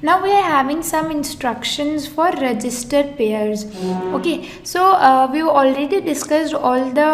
Now we are having some instructions for register pairs. Okay, so we've already discussed all the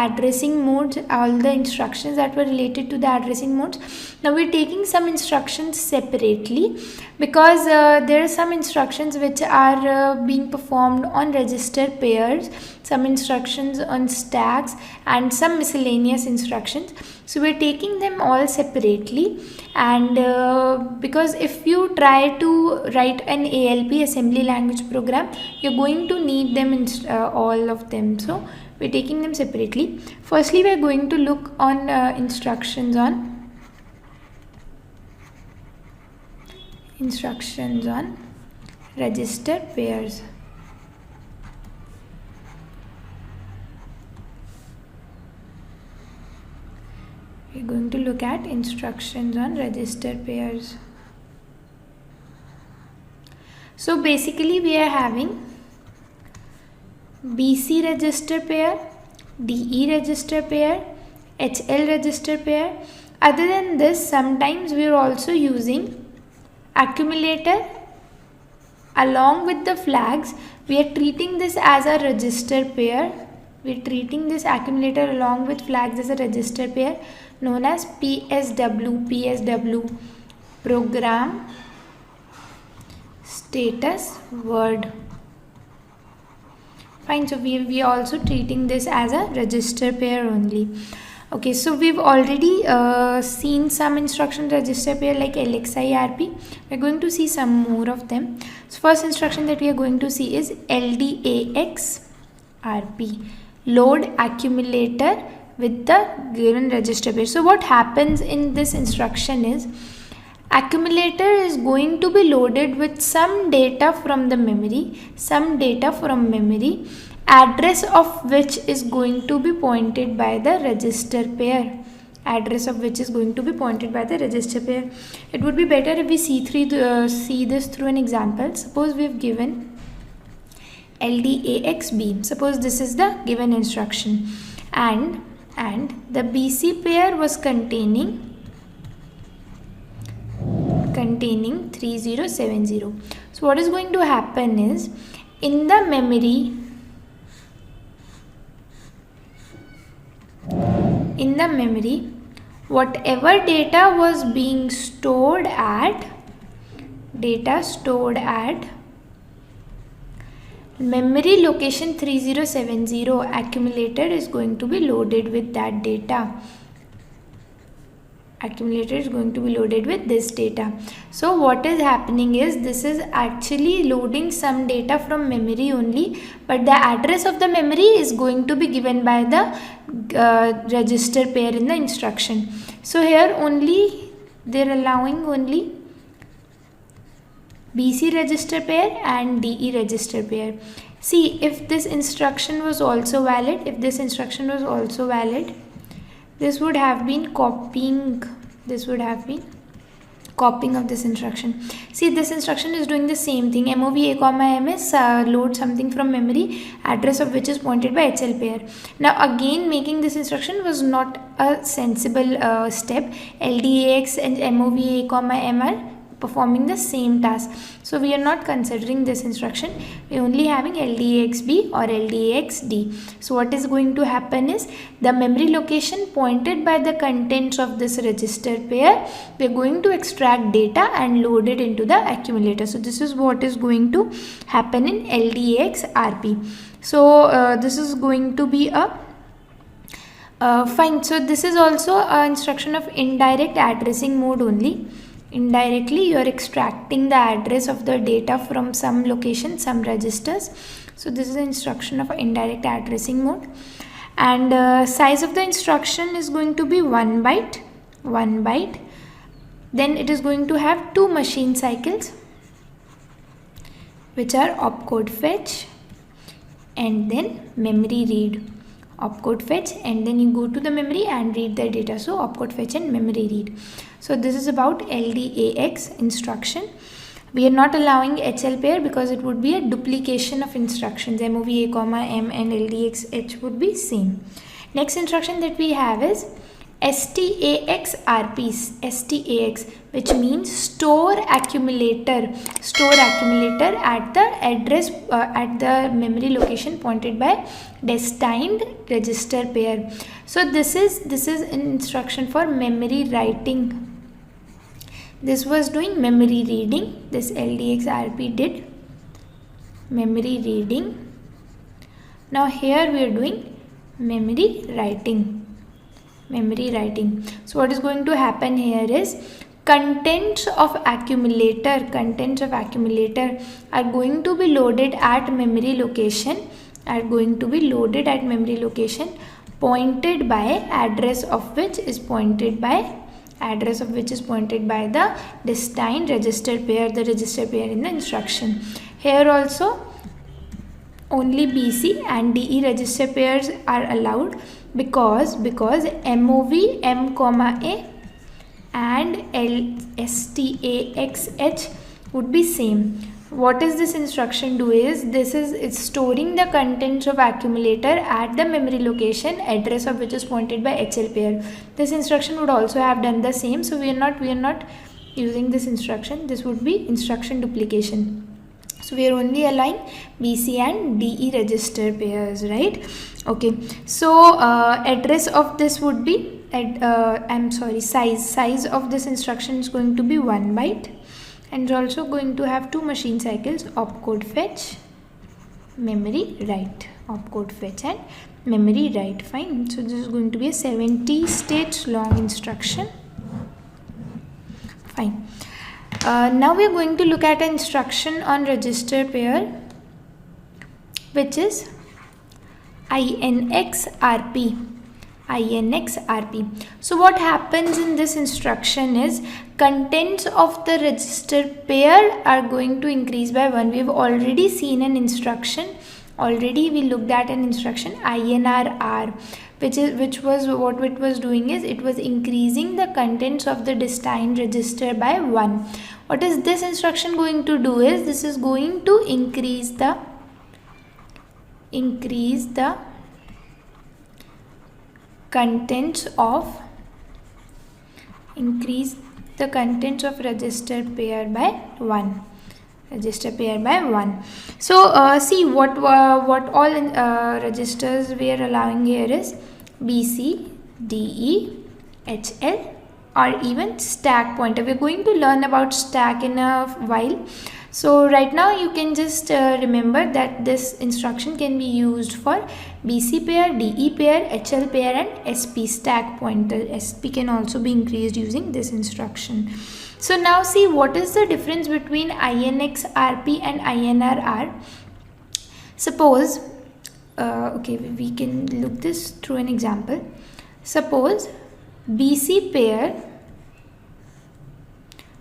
addressing modes, all the instructions that were related to the addressing modes. Now we're taking some instructions separately because there are some instructions which are being performed on register pairs, some instructions on stacks, and some miscellaneous instructions. So we're taking them all separately, and because if you try to write an ALP, assembly language program, you're going to need them in all of them. So we're taking them separately. Firstly, we're going to look on instructions on register pairs. We're going to look at instructions on register pairs. So basically we are having BC register pair, DE register pair, HL register pair. Other than this, sometimes we are also using accumulator along with the flags. We are treating this as a register pair. We are treating this accumulator along with flags as a register pair known as PSW, program status word. Fine, so we are also treating this as a register pair only. Okay, so we've already seen some instruction register pair like LXI RP. We're going to see some more of them. So first instruction that we are going to see is LDAX RP, load accumulator with the given register pair. So what happens in this instruction is accumulator is going to be loaded with some data from the memory, address of which is going to be pointed by the register pair. It would be better if we see this through an example. Suppose we've given LDAXB. Suppose this is the given instruction, and the BC pair was containing 3070. So what is going to happen is in the memory, whatever data was being stored at memory location 3070, accumulator is going to be loaded with that data. Accumulator is going to be loaded with this data. So what is happening is this is actually loading some data from memory only, but the address of the memory is going to be given by the register pair in the instruction. So here only they're allowing only BC register pair and DE register pair. See, if this instruction was also valid, this would have been copying of this instruction. See, this instruction is doing the same thing. MOV A, MS load something from memory, address of which is pointed by HL pair. Now again, making this instruction was not a sensible step. LDAX and MOV A, M are performing the same task. So we are not considering this instruction. We are only having LDAXB or LDAXD. So what is going to happen is the memory location pointed by the contents of this register pair, we are going to extract data and load it into the accumulator. So this is what is going to happen in LDAX RP. So this is going to be a fine. So this is also an instruction of indirect addressing mode only. Indirectly you are extracting the address of the data from some location, some registers. So this is the instruction of indirect addressing mode, and size of the instruction is going to be 1 byte. Then it is going to have 2 machine cycles, which are opcode fetch and then memory read. Opcode fetch, and then you go to the memory and read the data. So opcode fetch and memory read. So this is about LDAX instruction. We are not allowing HL pair because it would be a duplication of instructions. MOV A, M and LDAX H would be same. Next instruction that we have is STAX RPs, STAX, which means store accumulator at the address at the memory location pointed by destined register pair. So this is an instruction for memory writing. This was doing memory reading. This LDX RP did memory reading. Now here we are doing memory writing. So what is going to happen here is contents of accumulator are going to be loaded at memory location, pointed by address of which is pointed by the destined register pair, the register pair in the instruction. Here also only BC and DE register pairs are allowed because MOV M, A and STAXH would be same. What is this instruction do is, it's storing the contents of accumulator at the memory location, address of which is pointed by HL pair. This instruction would also have done the same, so we are not using this instruction. This would be instruction duplication. So we are only allowing BC and DE register pairs, right? Okay, so address of this would be size of this instruction is going to be 1 byte, and it's also going to have 2 machine cycles, opcode fetch, memory write, opcode fetch and memory write. Fine. So this is going to be a 70 states long instruction. Fine. Now we are going to look at an instruction on register pair, which is INX RP. So what happens in this instruction is contents of the register pair are going to increase by 1. We have already seen an instruction. We looked at an instruction INR, which was what it was doing is it was increasing the contents of the destined register by 1. What is this instruction going to do is, this is going to increase the contents of register pair by 1. So see what all registers we are allowing here is BC, DE, HL, or even stack pointer. We are going to learn about stack in a while. So right now you can just remember that this instruction can be used for BC pair, DE pair, HL pair and SP, stack pointer. SP can also be increased using this instruction. So now see what is the difference between INX RP and INR. Suppose, okay, we can look this through an example. Suppose BC pair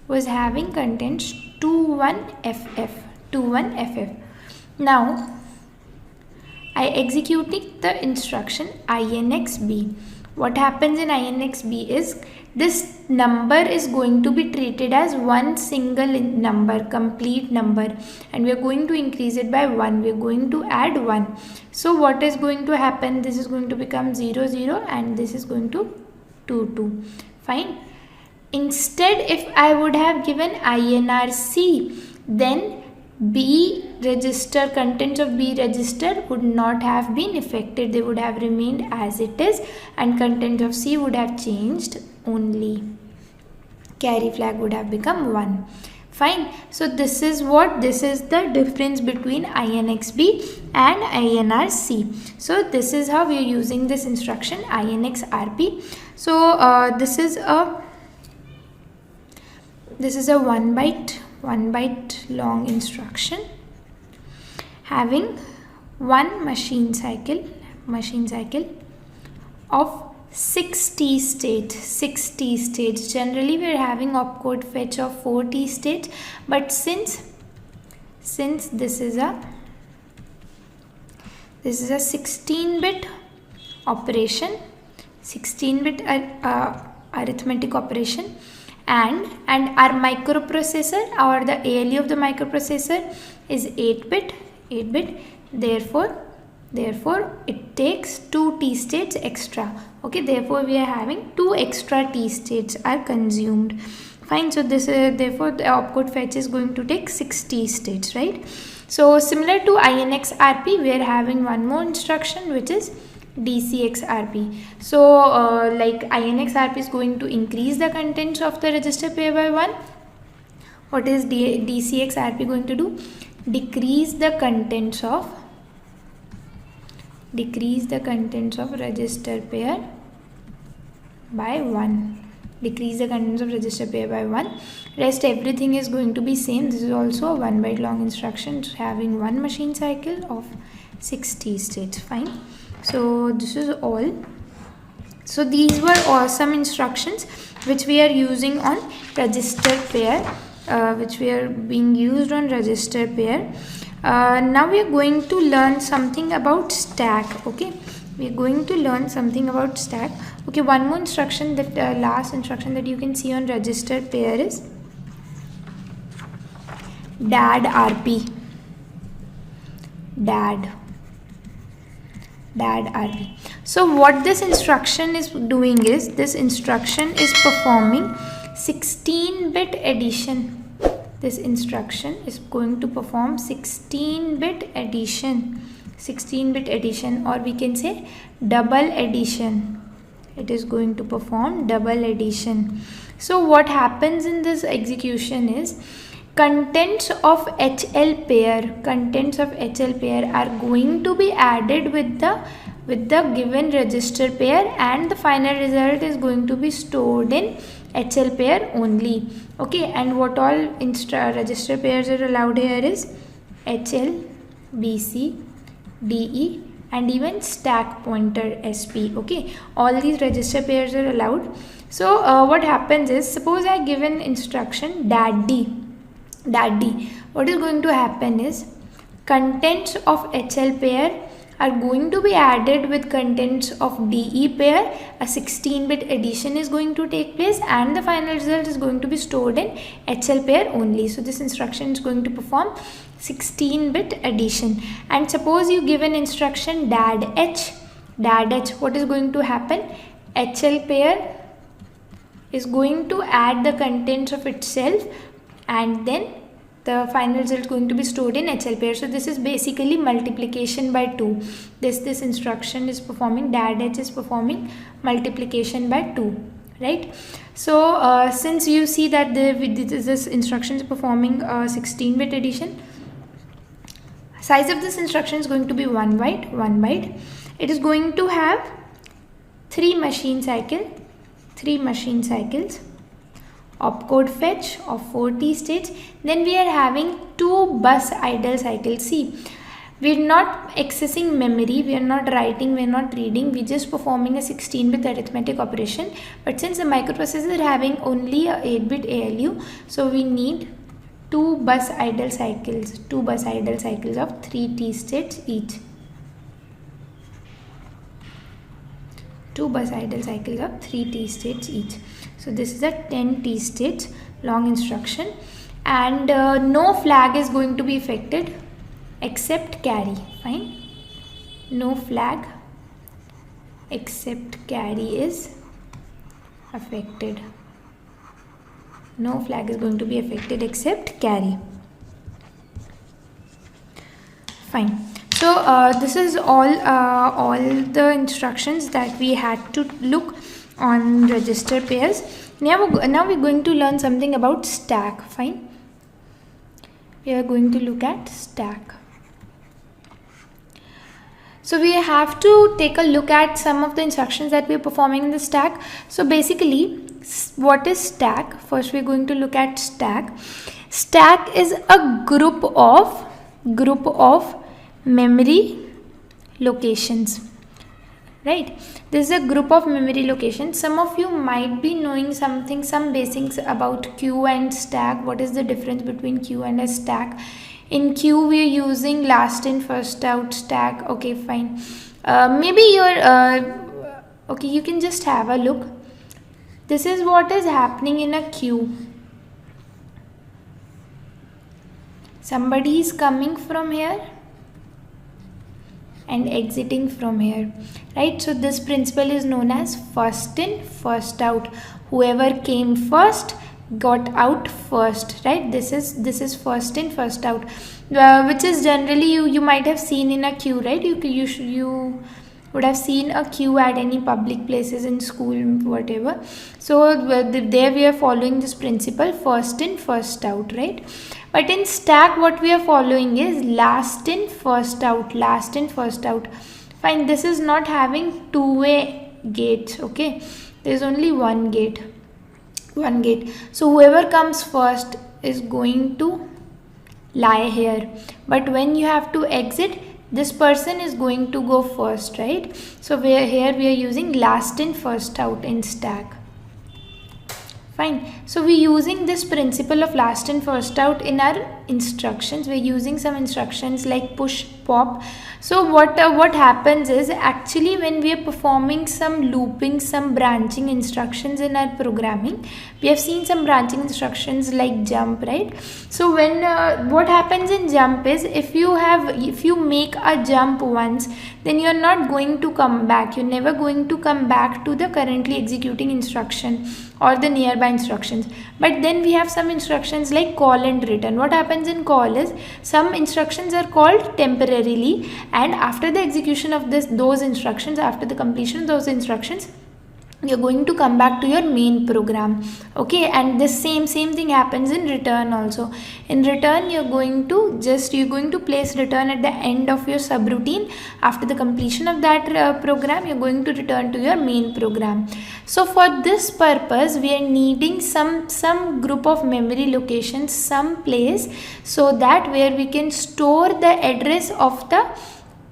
was having contents 21FF. Now I executing the instruction INXB. What happens in INXB is this number is going to be treated as one single number, complete number, and we are going to increase it by 1. We are going to add 1. So what is going to happen? This is going to become 0, 0 and this is going to 2, 2. Fine. Instead, if I would have given INRC, then B register, contents of B register would not have been affected. They would have remained as it is, and content of C would have changed only. Carry flag would have become 1. Fine. So this is the difference between INXB and INRC. So this is how we are using this instruction INXRP. So this is a 1 byte long instruction having 1 machine cycle of 60 states. Generally we are having opcode fetch of 40 states, but since this is a 16-bit operation, 16-bit arithmetic operation, and our microprocessor or the ALU of the microprocessor is 8-bit. Therefore Therefore it takes 2 t states extra. Okay, therefore we are having 2 extra t states are consumed. Fine. So this is, therefore the opcode fetch is going to take 6 t states, right? So similar to INX RP, we are having one more instruction, which is DCX RP. So like INX RP is going to increase the contents of the register pair by 1. What is DCX RP going to do? Decrease the contents of register pair by 1. Decrease the contents of register pair by 1. Rest everything is going to be same. This is also a 1 byte long instruction having 1 machine cycle of 6 t states. Fine. So this is all. So these were some instructions which we are using on register pair, which we are being used on register pair. Now we are going to learn something about stack. Okay, we are going to learn something about stack. Okay, one more instruction, that last instruction that you can see on register pair is DAD RP. DAD RP. So what this instruction is doing is, this instruction is performing 16-bit addition. This instruction is going to perform 16-bit addition. 16-bit addition, or we can say double addition. It is going to perform double addition. So what happens in this execution is, contents of HL pair are going to be added with the given register pair, and the final result is going to be stored in HL pair only. Okay, and what all register pairs are allowed here is HL, BC, DE, and even stack pointer SP. Okay, all these register pairs are allowed. So what happens is, suppose I give an instruction DAD D. What is going to happen is, contents of HL pair are going to be added with contents of DE pair. A 16-bit addition is going to take place, and the final result is going to be stored in HL pair only. So this instruction is going to perform 16-bit addition. And suppose you give an instruction DAD H. What is going to happen? HL pair is going to add the contents of itself, and then the final result is going to be stored in HL pair. So this is basically multiplication by 2. This instruction is performing, DAD H is performing multiplication by 2, right? So since you see that this instruction is performing 16-bit addition, size of this instruction is going to be 1 byte. It is going to have 3 machine cycles, opcode fetch of 4 t states. Then we are having 2 bus idle cycles. See, we are not accessing memory, we are not writing, we are not reading, we are just performing a 16-bit arithmetic operation. But since the microprocessor is having only a 8-bit ALU, so we need 2 bus idle cycles of 3 t states each. 2 bus idle cycles of 3 t states each. So this is a 10 t states long instruction, and no flag is going to be affected except carry. Fine, no flag except carry is affected. No flag is going to be affected except carry. Fine. So this is all the instructions that we had to look on register pairs. Now we're going to learn something about stack. Fine, we are going to look at stack. So we have to take a look at some of the instructions that we are performing in the stack. So basically, what is stack? First we are going to look at stack. Stack is a group of memory locations, right? This is a group of memory locations. Some of you might be knowing some basics about queue and stack. What is the difference between queue and a stack? In queue we are using last in first out stack. Okay, fine. Maybe you're okay, you can just have a look. This is what is happening in a queue. Somebody is coming from here, and exiting from here, right? So this principle is known as first in first out. Whoever came first got out first, right? This is first in first out, which is generally you might have seen in a queue, right? You would have seen a queue at any public places in school, whatever. So there we are following this principle, first in first out, right? But in stack, what we are following is last in first out, last in first out. Fine, this is not having two-way gates, okay? There is only one gate. So whoever comes first is going to lie here. But when you have to exit, this person is going to go first, right? So we are using last in first out in stack. Fine. So we're using this principle of last in first out in our instructions. We're using some instructions like push, pop. So what happens is, actually when we are performing some looping, some branching instructions in our programming, we have seen some branching instructions like jump, right? So when what happens in jump is, if you make a jump once, then you are not going to come back. You're never going to come back to the currently executing instruction or the nearby instructions. But then we have some instructions like call and return. What happens in call is, some instructions are called temporarily, and after the execution of those instructions, after the completion of those instructions, you're going to come back to your main program, okay? And the same thing happens in return also. In return, you're going to place return at the end of your subroutine. After the completion of that program, you're going to return to your main program. So for this purpose, we are needing some group of memory locations, some place, so that where we can store the address of the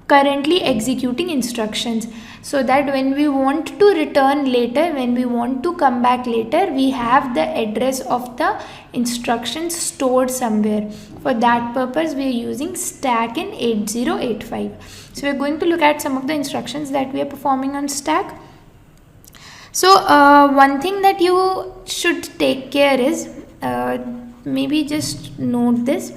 currently executing instructions, so that when we want to return later, when we want to come back later, we have the address of the instructions stored somewhere. For that purpose, we are using stack in 8085. So we are going to look at some of the instructions that we are performing on stack. So one thing that you should take care is, maybe just note this.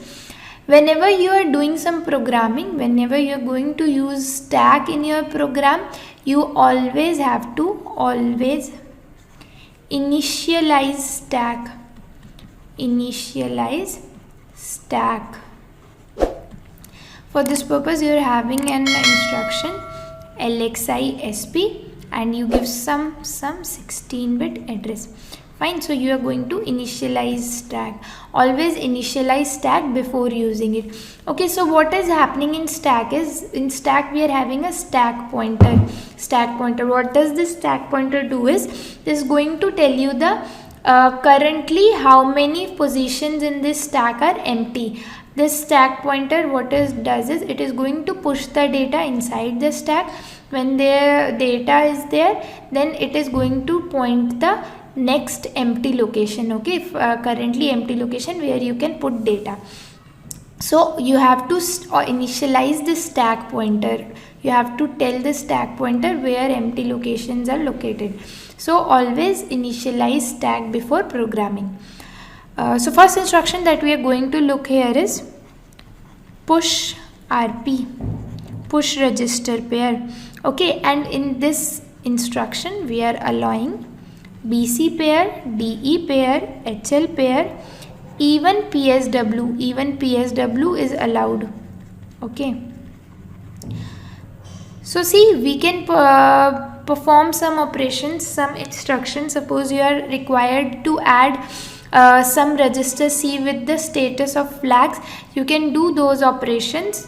Whenever you are doing some programming, whenever you are going to use stack in your program, you always have to initialize stack. For this purpose, you are having an instruction LXI SP, and you give some 16-bit address. Fine, so you are going to initialize stack. Always initialize stack before using it. Okay, so what is happening in stack is, in stack we are having a stack pointer. What does this stack pointer do is, this is going to tell you the currently how many positions in this stack are empty. This stack pointer, what it does is, it is going to push the data inside the stack. When the data is there, then it is going to point the next empty location, okay? Currently empty location where you can put data. So you have to initialize the stack pointer. You have to tell the stack pointer where empty locations are located. So always initialize stack before programming. So first instruction that we are going to look here is push RP, push register pair, okay? And in this instruction we are allowing BC pair, DE pair, HL pair, even PSW is allowed, okay? So see, we can perform some operations, some instructions. Suppose you are required to add some register C with the status of flags. You can do those operations,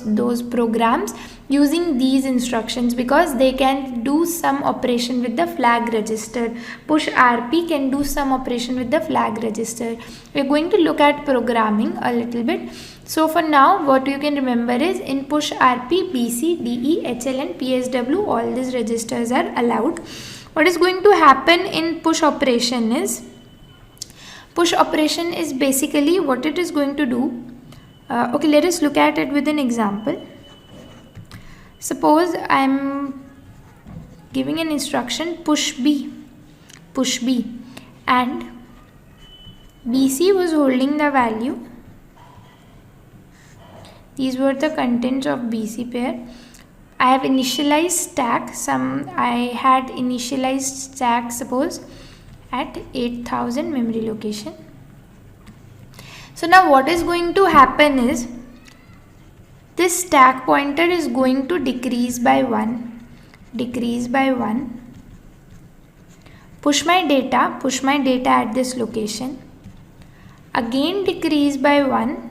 those programs using these instructions, because they can do some operation with the flag register. Push RP can do some operation with the flag register. We are going to look at programming a little bit. So for now, what you can remember is, in push RP, BC, DE, HL and PSW, all these registers are allowed. What is going to happen in push operation is, basically what it is going to do. Okay, let us look at it with an example. Suppose I am giving an instruction push B, and BC was holding the value. These were the contents of BC pair. I have initialized stack. I had initialized stack, suppose at 8000 memory location. So now what is going to happen is this stack pointer is going to decrease by 1, push my data at this location, again decrease by 1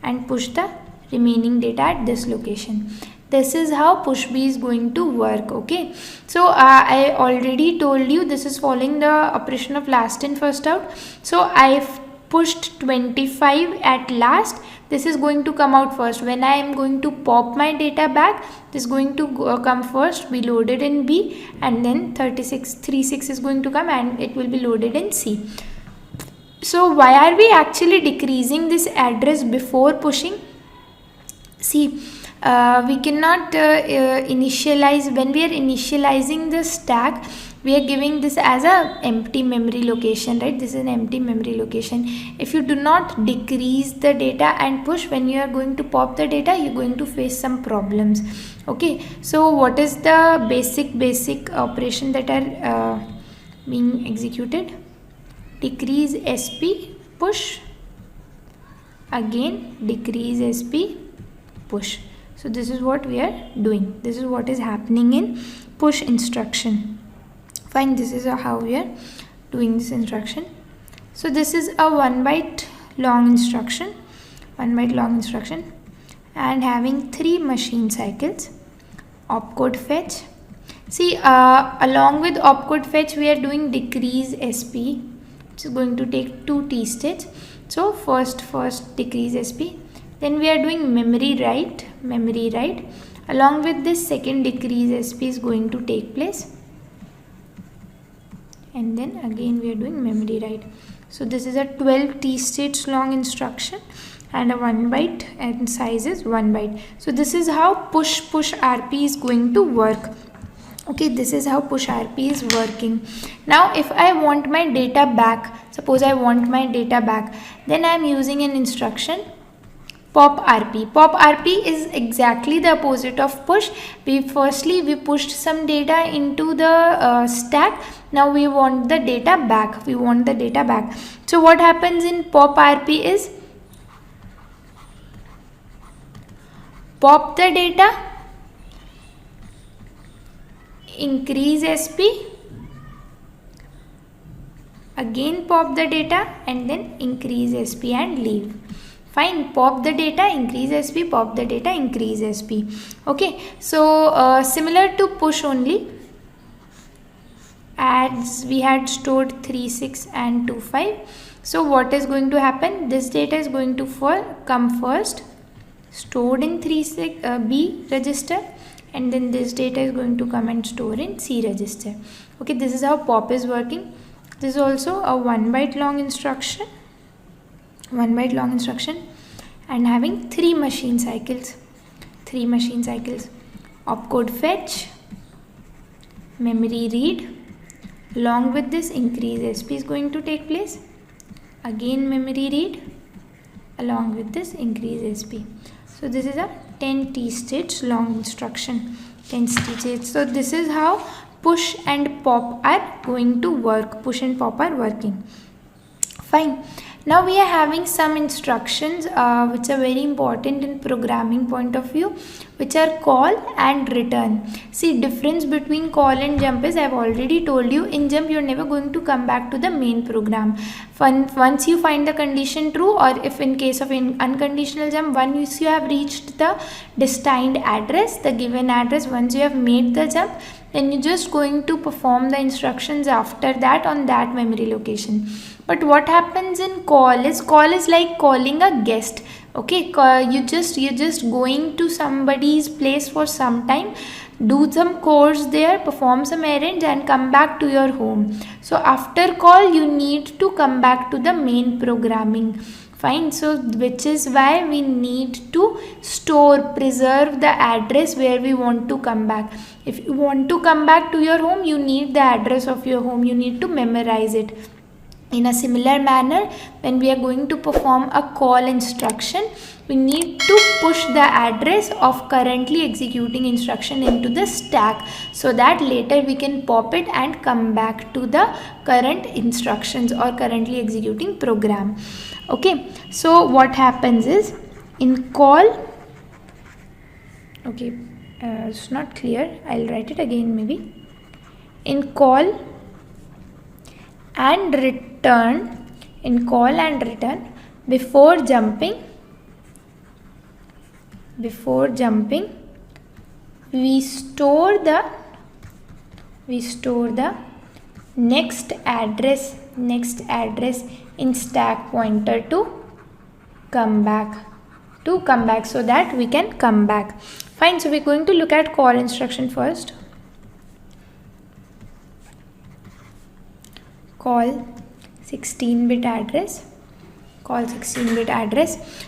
and push the remaining data at this location. This is how push B is going to work. Okay, so I already told you this is following the operation of last in first out. So I've pushed 25 at last. This is going to come out first. When I am going to pop my data back, this is going to come first, be loaded in B, and then 36 is going to come and it will be loaded in C. So why are we actually decreasing this address before pushing? See, we cannot initialize. When we are initializing the stack, we are giving this as a empty memory location, right? This is an empty memory location. If you do not decrease the data and push, when you are going to pop the data, you're going to face some problems. Okay, so what is the basic operation that are being executed? Decrease SP, push, again decrease SP, push. So this is what we are doing. This is what is happening in push instruction. Fine, this is how we are doing this instruction. So this is a 1 byte long instruction, and having 3 machine cycles. Opcode fetch. See, along with opcode fetch, we are doing decrease SP, which is going to take 2 T states. So first decrease SP. Then we are doing memory write. Along with this, second decrease SP is going to take place. And then again we are doing memory write. So this is a 12 T states long instruction and a 1 byte, and size is 1 byte. So this is how push RP is going to work. Okay, this is how push RP is working. Now if I want my data back, suppose I want my data back, then I am using an instruction pop RP. Pop RP is exactly the opposite of push. We pushed some data into the stack. Now we want the data back. So what happens in pop RP is pop the data, increase SP, again pop the data, and then increase SP and leave. Fine, pop the data, increase SP, pop the data, increase SP. Okay, so similar to push only, as we had stored 36 and 25. So what is going to happen? This data is going to come first, stored in B register, and then this data is going to come and store in C register. Okay, this is how pop is working. This is also a 1 byte long instruction, and having 3 machine cycles. Opcode fetch, memory read, along with this increase SP is going to take place, again memory read, along with this increase SP. So this is a 10 T states long instruction, 10 T states. So this is how push and pop are going to work. Push and pop are working. Fine. Now we are having some instructions which are very important in programming point of view, which are call and return. See, difference between call and jump is, I have already told you, in jump you are never going to come back to the main program. Once you find the condition true, or if in case of unconditional jump, once you have reached the destined address, the given address, once you have made the jump, then you're just going to perform the instructions after that on that memory location. But what happens in call is like calling a guest. Okay, you're just going to somebody's place for some time, do some course there, perform some errands, and come back to your home. So after call, you need to come back to the main programming. Fine, so which is why we need to preserve the address where we want to come back. If you want to come back to your home, you need the address of your home, you need to memorize it. In a similar manner, when we are going to perform a call instruction, we need to push the address of currently executing instruction into the stack, so that later we can pop it and come back to the current instructions or currently executing program. Okay, so what happens is, in call, okay, it's not clear, I'll write it again maybe. In call and return, before jumping, we store the next address in stack pointer to come back, so that we can come back. Fine, so we're going to look at call instruction first. Call 16-bit address.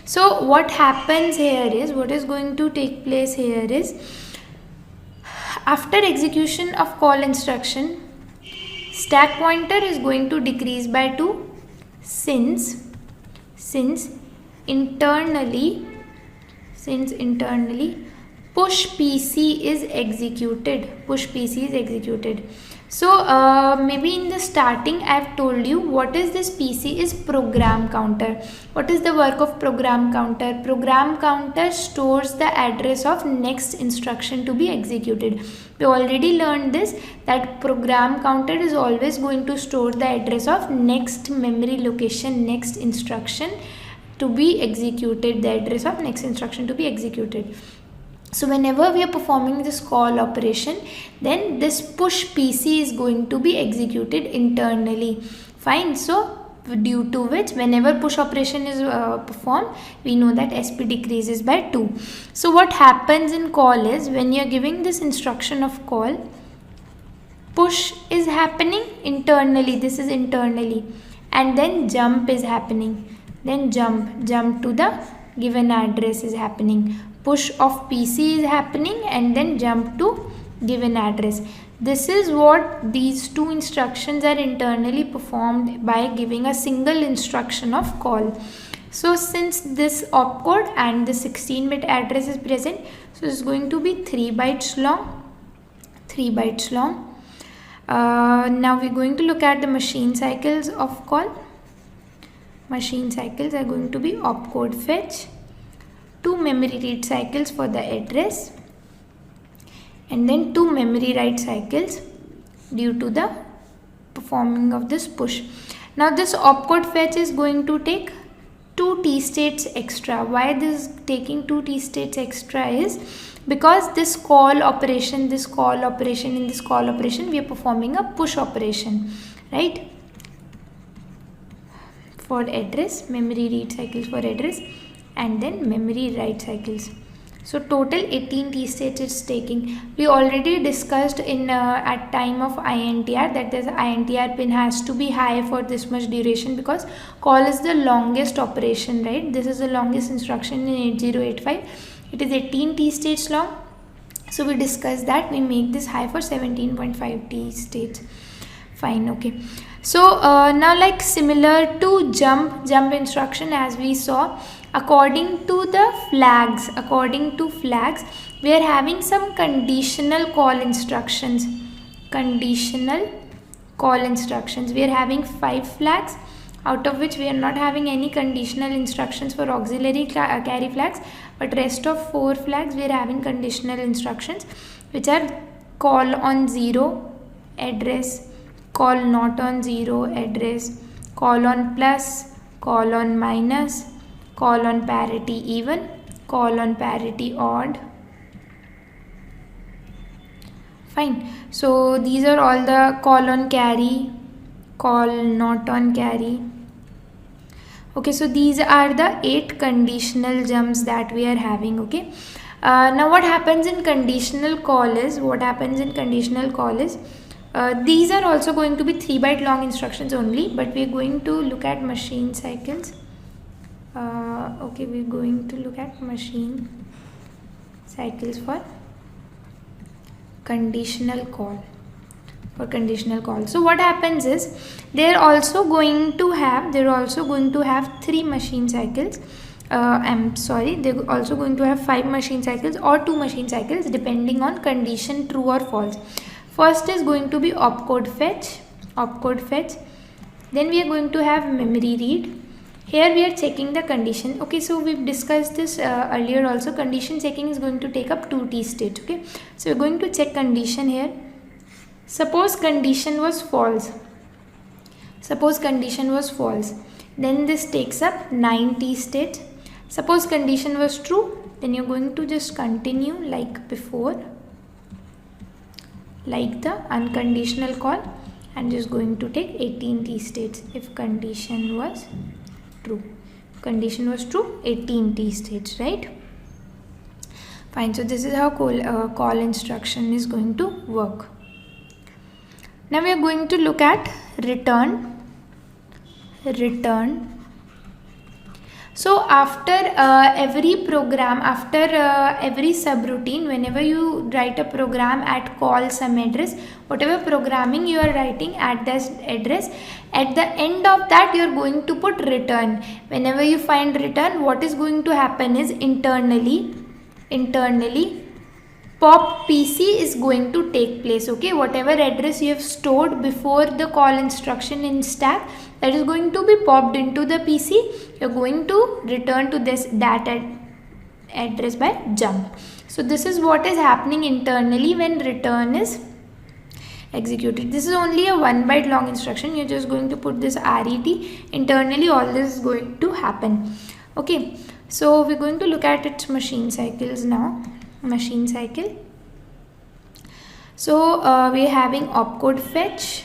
So what happens here is, what is going to take place here is, after execution of call instruction, stack pointer is going to decrease by 2, since internally push PC is executed. So maybe in the starting I have told you what is this PC is program counter. What is the work of program counter? Program counter stores the address of next instruction to be executed. We already learned this, that program counter is always going to store the address of next memory location, next instruction to be executed, the address of next instruction to be executed. So whenever we are performing this call operation, then this push PC is going to be executed internally. Fine. So due to which, whenever push operation is performed, we know that SP decreases by 2. So what happens in call is, when you are giving this instruction of call, push is happening internally, this is internally, and then jump is happening, then jump to the given address is happening. Push of PC is happening and then jump to given address. This is what these two instructions are internally performed by giving a single instruction of call. So since this opcode and the 16-bit address is present, so it's going to be 3 bytes long. Now we're going to look at the machine cycles of call. Machine cycles are going to be opcode fetch, 2 memory read cycles for the address, and then 2 memory write cycles due to the performing of this push. Now this opcode fetch is going to take 2 T states extra. Why this is taking 2 T states extra is because this call operation, we are performing a push operation, right? For address, memory read cycles for address, and then memory write cycles. So total 18 T states it's taking. We already discussed in at time of INTR that this INTR pin has to be high for this much duration, because call is the longest operation, right? This is the longest instruction in 8085. It is 18 T states long. So we discussed that we make this high for 17.5 T states. Fine, okay. So now, like similar to jump instruction, as we saw, according to flags, we are having some conditional call instructions. We are having 5 flags, out of which we are not having any conditional instructions for auxiliary carry flags, but rest of 4 flags we are having conditional instructions, which are call on 0 address, call not on 0 address, call on plus, call on minus, call on parity even, call on parity odd. Fine. So these are all the call on carry, call not on carry. Okay, so these are the 8 conditional jumps that we are having. Okay. Now what happens in conditional call is, these are also going to be 3 byte long instructions only, but we are going to look at machine cycles. Okay, we're going to look at machine cycles for conditional call. for conditional call. So what happens is they're also going to have 3 machine cycles. They're also going to have 5 machine cycles or 2 machine cycles depending on condition true or false. First is going to be opcode fetch. Then we are going to have memory read. Here we are checking the condition. Okay, so we've discussed this earlier also. Condition checking is going to take up 2 t states. Okay, so we're going to check condition here. Suppose condition was false. Then this takes up 9 t states. Suppose condition was true, then you're going to just continue like before, like the unconditional call, and just going to take 18 t states if condition was true. 18 t states, right? Fine. So this is how call instruction is going to work. Now we are going to look at return. So after every program, after every subroutine, whenever you write a program at call some address, whatever programming you are writing at this address, at the end of that you are going to put return. Whenever you find return, what is going to happen is internally pop PC is going to take place. Okay, whatever address you have stored before the call instruction in stack, that is going to be popped into the PC. You're going to return to that address by jump. So this is what is happening internally when return is executed. This is only a 1 byte long instruction. You're just going to put this RET. Internally all this is going to happen. Okay, so we're going to look at its machine cycles now. Machine cycle. So we are having opcode fetch.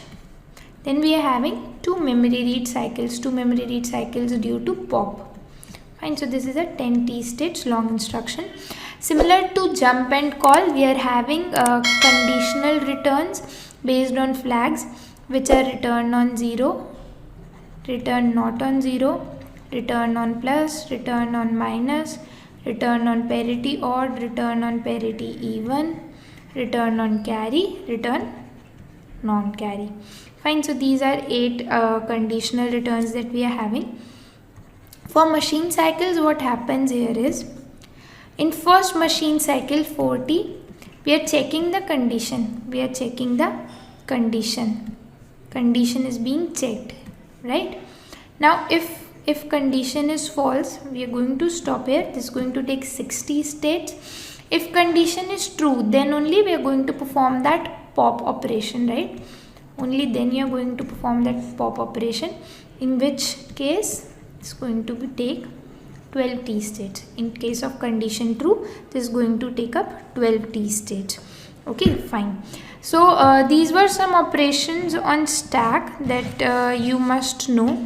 Then we are having 2 memory read cycles due to pop. Fine. So this is a 10 t states long instruction. Similar to jump and call, we are having conditional returns based on flags, which are return on 0, return not on 0, return on plus, return on minus, return on parity odd, return on parity even, return on carry, return non-carry. Fine. So these are 8 conditional returns that we are having. For machine cycles, what happens here is, in first machine cycle 40, we are checking the condition. Condition is being checked, right? Now if condition is false, we are going to stop here. This is going to take 60 states. If condition is true, then only we are going to perform that pop operation, right? Only then you are going to perform that pop operation, in which case it's going to take 12 t states. In case of condition true, this is going to take up 12 t states. Okay, fine. So these were some operations on stack that you must know.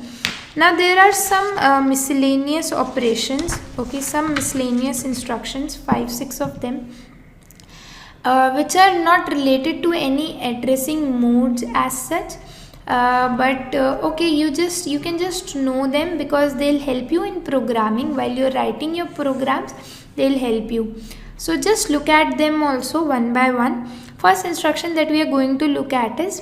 Now there are some miscellaneous operations, okay, some miscellaneous instructions, 5-6 of them, which are not related to any addressing modes as such, but okay, you can just know them because they'll help you in programming. While you're writing your programs, they'll help you. So just look at them also one by one. First instruction that we are going to look at is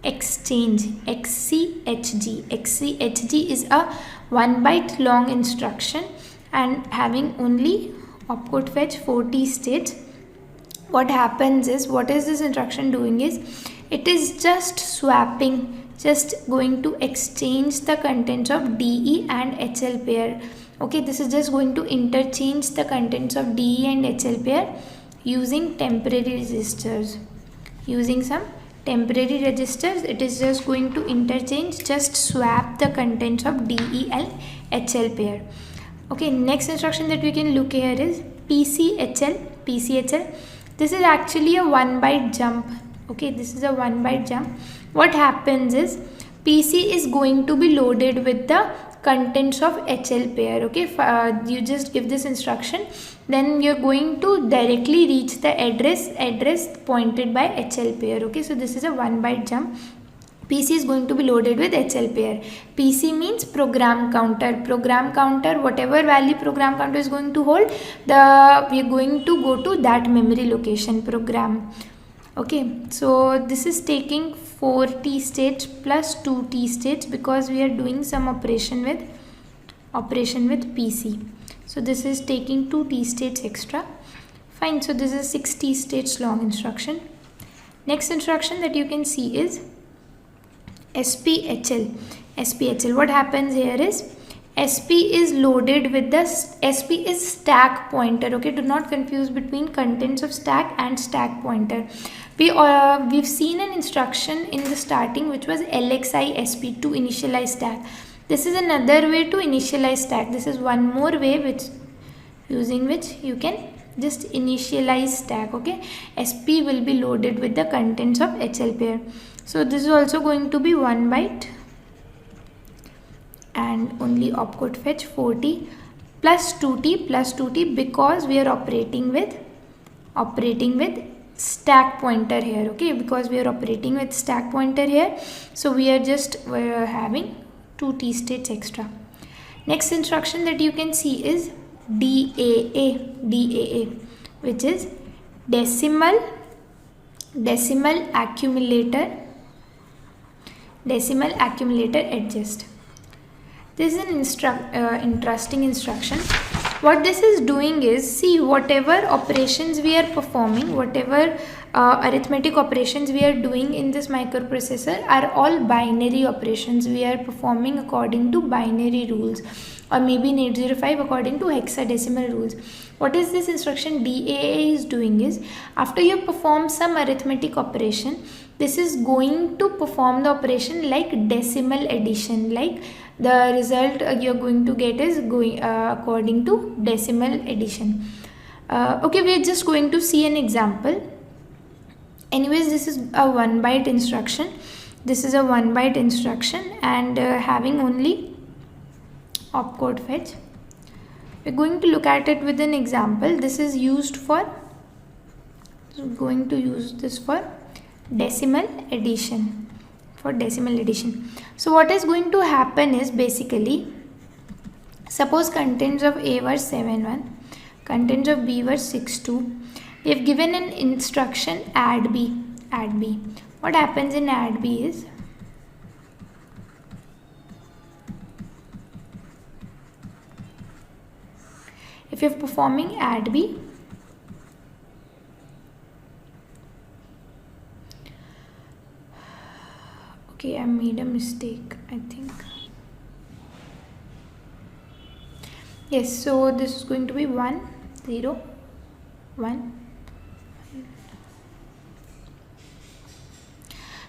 exchange, XCHG. XCHG is a 1 byte long instruction and having only opcode fetch 40 states. What happens is, what is this instruction doing is, it is just swapping, just going to exchange the contents of DE and HL pair. Okay, this is just going to interchange the contents of DE and HL pair using temporary registers. Using some temporary registers, it is just going to interchange, just swap the contents of DE and HL pair. Okay, next instruction that we can look here is PCHL. This is actually a 1 byte jump. Okay, this is a 1 byte jump. What happens is, PC is going to be loaded with the contents of HL pair. Okay, you just give this instruction, then you're going to directly reach the address pointed by HL pair. Okay, so this is a 1 byte jump. PC is going to be loaded with HL pair. PC means program counter. Program counter, whatever value program counter is going to hold, we are going to go to that memory location program. Okay, so this is taking 4 t states plus 2 t states because we are doing some operation with PC. So this is taking 2 t states extra. Fine, so this is 6 t states long instruction. Next instruction that you can see is SPHL. SPHL, what happens here is SP is loaded with the SP is stack pointer. Okay, do not confuse between contents of stack and stack pointer. We've seen an instruction in the starting which was LXI SP to initialize stack. This is another way to initialize stack. This is one more way using which you can just initialize stack. Okay, SP will be loaded with the contents of HL pair. So this is also going to be 1 byte and only opcode fetch 4t plus 2t because we are operating with stack pointer here. Okay, because we are operating with stack pointer here, so we are just having 2 t states extra. Next instruction that you can see is DAA, which is decimal accumulator adjust. This is an interesting instruction. What this is doing is, see, whatever operations we are performing, whatever arithmetic operations we are doing in this microprocessor are all binary operations. We are performing according to binary rules, or maybe in 805 according to hexadecimal rules. What is this instruction DAA is doing is, after you perform some arithmetic operation, this is going to perform the operation like decimal addition, like the result you're going to get is going according to decimal addition. Okay, we're just going to see an example. Anyways, this is a 1 byte instruction. This is a 1 byte instruction and having only opcode fetch. We're going to look at it with an example. This is used for, going to use this for decimal addition. So what is going to happen is, basically, suppose contents of A were 7.1, contents of B were 6.2. We have given an instruction add B. What happens in add B is, if you're performing add B, okay, I made a mistake, I think. Yes, so this is going to be 1, 0, 1.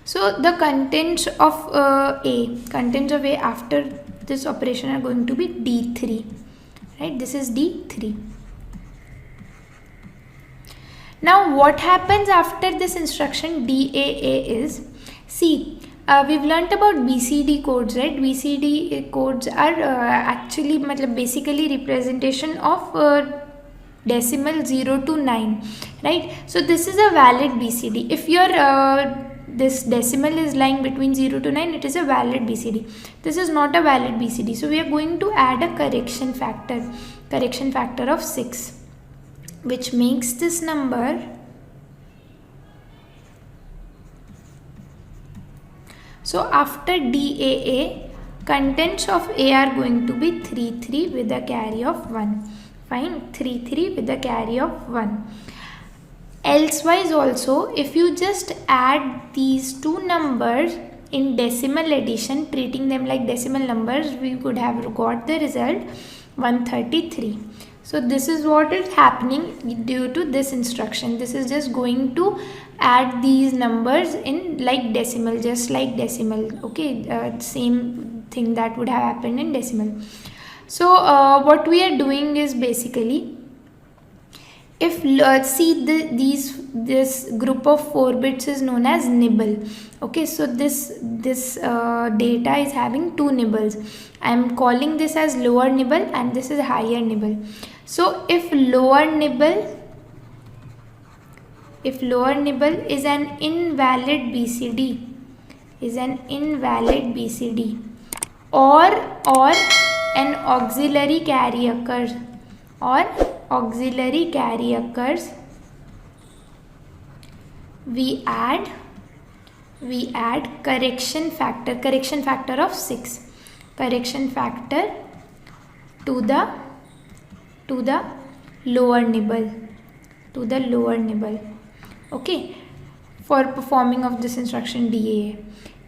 So the contents of A after this operation are going to be D3, right? This is D3. Now what happens after this instruction DAA is, see, we've learnt about BCD codes, right? BCD codes are actually basically representation of decimal 0 to 9, right? So this is a valid BCD. If your this decimal is lying between 0 to 9, it is a valid BCD. This is not a valid BCD, so we are going to add a correction factor of 6, which makes this number, so after DAA, contents of A are going to be 3 with a carry of 1. Fine, 3 with a carry of 1. Elsewise also, if you just add these two numbers in decimal addition, treating them like decimal numbers, we could have got the result 133. So this is what is happening due to this instruction. This is just going to add these numbers in like decimal, just like decimal. Okay, same thing that would have happened in decimal. So what we are doing is, basically, if see this group of 4 bits is known as nibble. Okay, so this data is having 2 nibbles. I am calling this as lower nibble and this is higher nibble. So if lower nibble is an invalid BCD, or an auxiliary carry occurs, we add correction factor of 6, correction factor to the lower nibble, okay, for performing of this instruction DAA.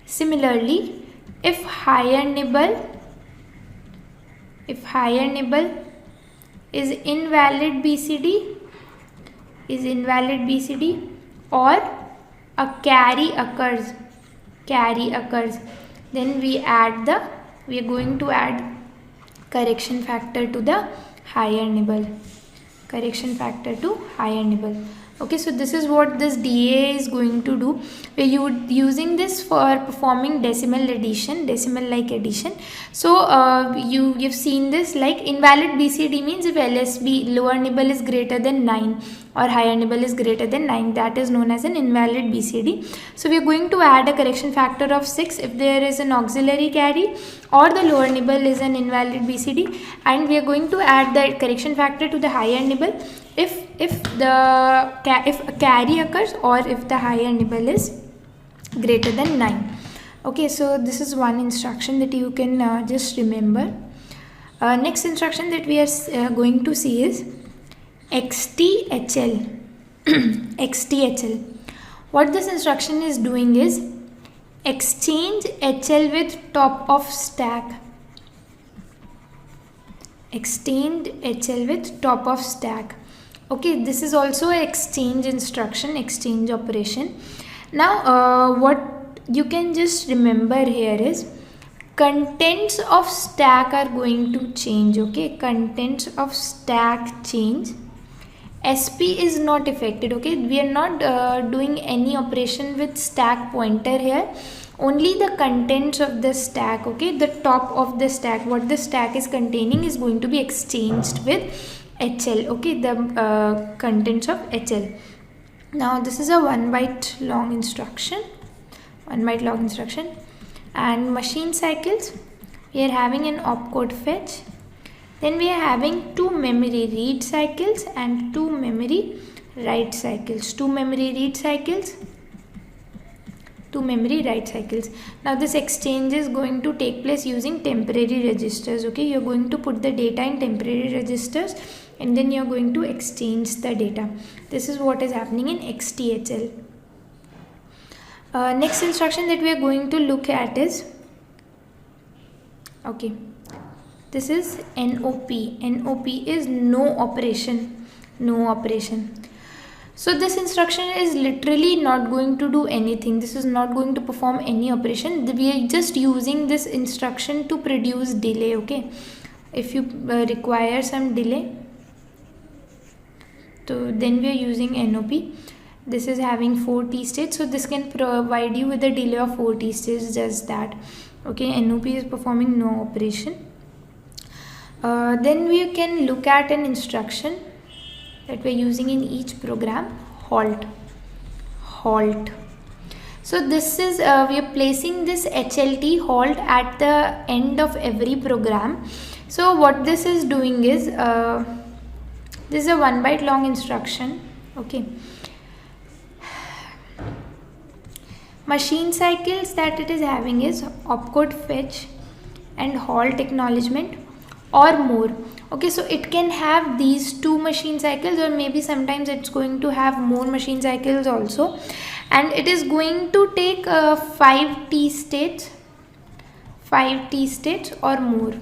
Similarly, if higher nibble is invalid BCD, or a carry occurs, then we are going to add correction factor to the higher nibble, okay. So this is what this DA is going to do. We are using this for performing decimal like addition. So you've seen this, like invalid BCD means if LSB, lower nibble, is greater than 9 or higher nibble is greater than 9, that is known as an invalid BCD. So we are going to add a correction factor of 6 if there is an auxiliary carry or the lower nibble is an invalid BCD, and we are going to add the correction factor to the higher nibble if a carry occurs or if the higher nibble is greater than 9. Okay, so this is one instruction that you can just remember. Next instruction that we are going to see is XTHL. XTHL. What this instruction is doing is exchange HL with top of stack. Exchange HL with top of stack. Okay, this is also an exchange instruction, exchange operation. Now what you can just remember here is contents of stack are going to change. Okay, contents of stack change. SP is not affected. Okay, we are not doing any operation with stack pointer here. Only the contents of the stack, okay, the top of the stack, what the stack is containing is going to be exchanged with HL, okay, the contents of HL. Now this is a 1 byte long instruction, and machine cycles, we are having an opcode fetch, then we are having 2 memory read cycles and 2 memory write cycles, 2 memory write cycles. Now this exchange is going to take place using temporary registers. Okay, you're going to put the data in temporary registers and then you're going to exchange the data. This is what is happening in XTHL. Next instruction that we are going to look at is, okay, this is NOP. NOP is no operation. So this instruction is literally not going to do anything. This is not going to perform any operation. We are just using this instruction to produce delay. Okay, if you require some delay, so then we are using NOP. This is having 4 T states, so this can provide you with a delay of 4 T states, just that. Okay, NOP is performing no operation. Then we can look at an instruction that we are using in each program, halt. So this is we are placing this HLT, halt, at the end of every program. So what this is doing is this is a 1 byte long instruction. Okay, machine cycles that it is having is opcode fetch and halt acknowledgement or more. Okay, so it can have these 2 machine cycles, or maybe sometimes it's going to have more machine cycles also, and it is going to take 5 T states or more.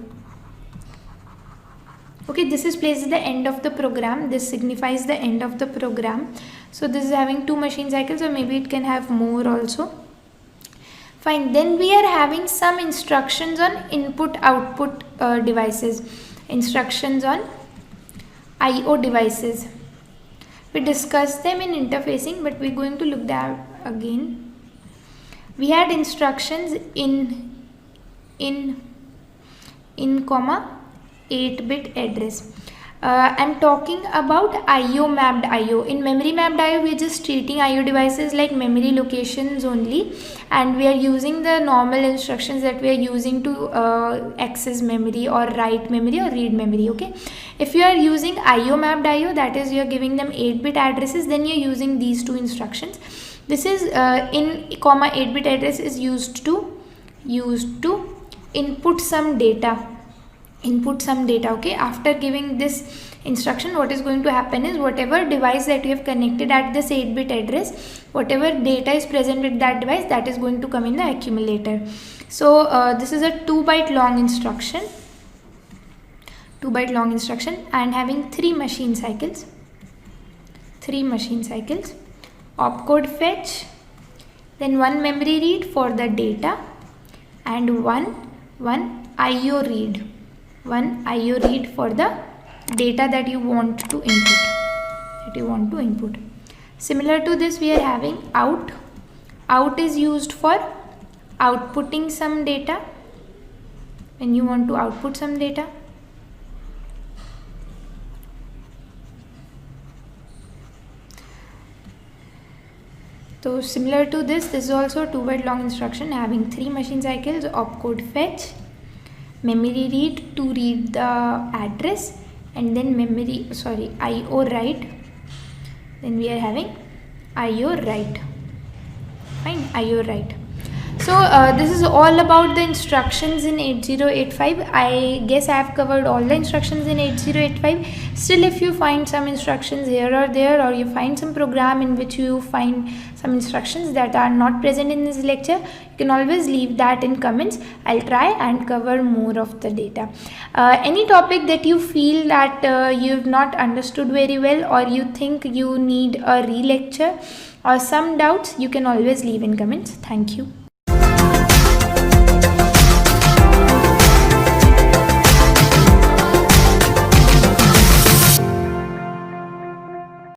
Okay, this is placed at the end of the program. This signifies the end of the program. So this is having 2 machine cycles, or maybe it can have more also. Fine. Then we are having some instructions on input output devices, instructions on IO devices. We discussed them in interfacing, but we're going to look that again. We had instructions in comma 8-bit address. I'm talking about IO mapped IO. In memory mapped IO, we are just treating IO devices like memory locations only, and we are using the normal instructions that we are using to access memory or write memory or read memory. Okay, if you are using IO mapped IO, that is you are giving them 8-bit addresses, then you are using these 2 instructions. This is in comma 8-bit address is used to input some data. Okay, after giving this instruction, what is going to happen is whatever device that you have connected at this 8-bit address, whatever data is present with that device, that is going to come in the accumulator. So this is a 2-byte long instruction, and having 3 machine cycles. Opcode fetch, then 1 memory read for the data, and one IO read. One IO read for the data that you want to input. Similar to this, we are having out. Out is used for outputting some data. When you want to output some data. So similar to this is also a 2-byte long instruction having 3 machine cycles, opcode fetch, memory read to read the address, and then IO write. Then we are having IO write. Fine, IO write. So this is all about the instructions in 8085. I guess I have covered all the instructions in 8085. Still, if you find some instructions here or there, or you find some program in which you find some instructions that are not present in this lecture, you can always leave that in comments. I'll try and cover more of the data. Any topic that you feel that you've not understood very well, or you think you need a re-lecture, or some doubts, you can always leave in comments. Thank you.